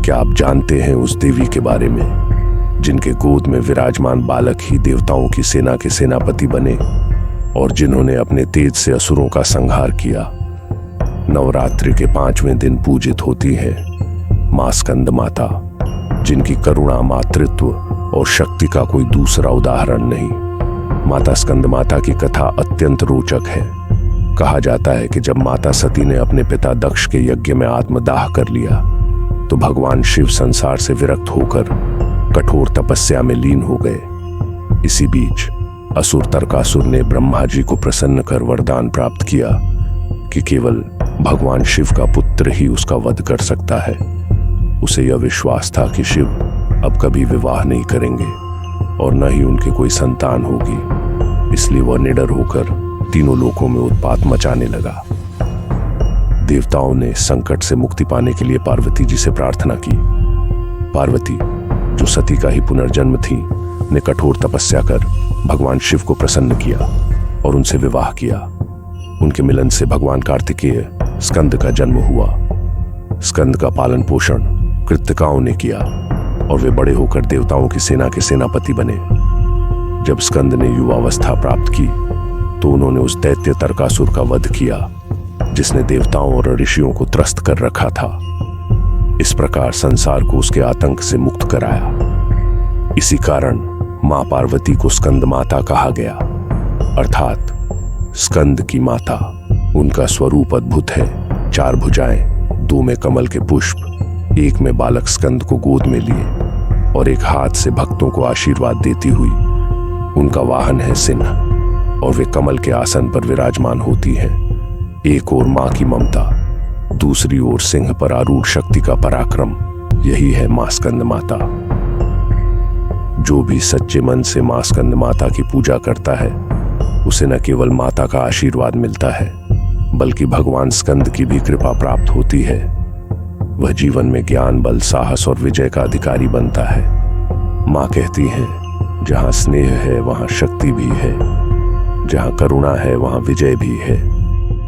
क्या आप जानते हैं उस देवी के बारे में जिनके गोद में विराजमान बालक ही देवताओं की सेना के सेनापति बने और जिन्होंने अपने तेज से असुरों का संहार किया? नवरात्रि के 5वें दिन पूजित होती है मां स्कंद माता, जिनकी करुणा, मातृत्व और शक्ति का कोई दूसरा उदाहरण नहीं। माता स्कंद माता की कथा अत्यंत रोचक है। कहा जाता है कि जब माता सती ने अपने पिता दक्ष के यज्ञ में आत्मदाह कर लिया तो भगवान शिव संसार से विरक्त होकर कठोर तपस्या में लीन हो गए। इसी बीच असुर तर्कासुर ने ब्रह्मा जी को प्रसन्न कर वरदान प्राप्त किया कि केवल भगवान शिव का पुत्र ही उसका वध कर सकता है। उसे यह विश्वास था कि शिव अब कभी विवाह नहीं करेंगे और न ही उनके कोई संतान होगी, इसलिए वह निडर होकर तीनों लोकों में उत्पात मचाने लगा। देवताओं ने संकट से मुक्ति पाने के लिए पार्वती जी से प्रार्थना की। पार्वती, जो सती का ही पुनर्जन्म थी, ने कठोर तपस्या कर भगवान शिव को प्रसन्न किया और उनसे विवाह किया। उनके मिलन से भगवान कार्तिकेय स्कंद का जन्म हुआ। स्कंद का पालन पोषण कृत्तिकाओं ने किया और वे बड़े होकर देवताओं की सेना के सेनापति बने। जब स्कंद ने युवावस्था प्राप्त की तो उन्होंने उस दैत्य तर्कासुर का वध किया जिसने देवताओं और ऋषियों को त्रस्त कर रखा था। इस प्रकार संसार को उसके आतंक से मुक्त कराया। इसी कारण मां पार्वती को स्कंद माता कहा गया, अर्थात स्कंद की माता। उनका स्वरूप अद्भुत है। 4 भुजाएं, 2 में कमल के पुष्प, 1 में बालक स्कंद को गोद में लिए और एक हाथ से भक्तों को आशीर्वाद देती हुई। उनका वाहन है सिंह और वे कमल के आसन पर विराजमान होती हैं। एक ओर मां की ममता, दूसरी ओर सिंह पर आरूढ़ शक्ति का पराक्रम। यही है मां स्कंद माता। जो भी सच्चे मन से मां स्कंद माता की पूजा करता है उसे न केवल माता का आशीर्वाद मिलता है बल्कि भगवान स्कंद की भी कृपा प्राप्त होती है। वह जीवन में ज्ञान, बल, साहस और विजय का अधिकारी बनता है। मां कहती हैं, जहां स्नेह है वहां शक्ति भी है, जहां करुणा है वहां विजय भी है।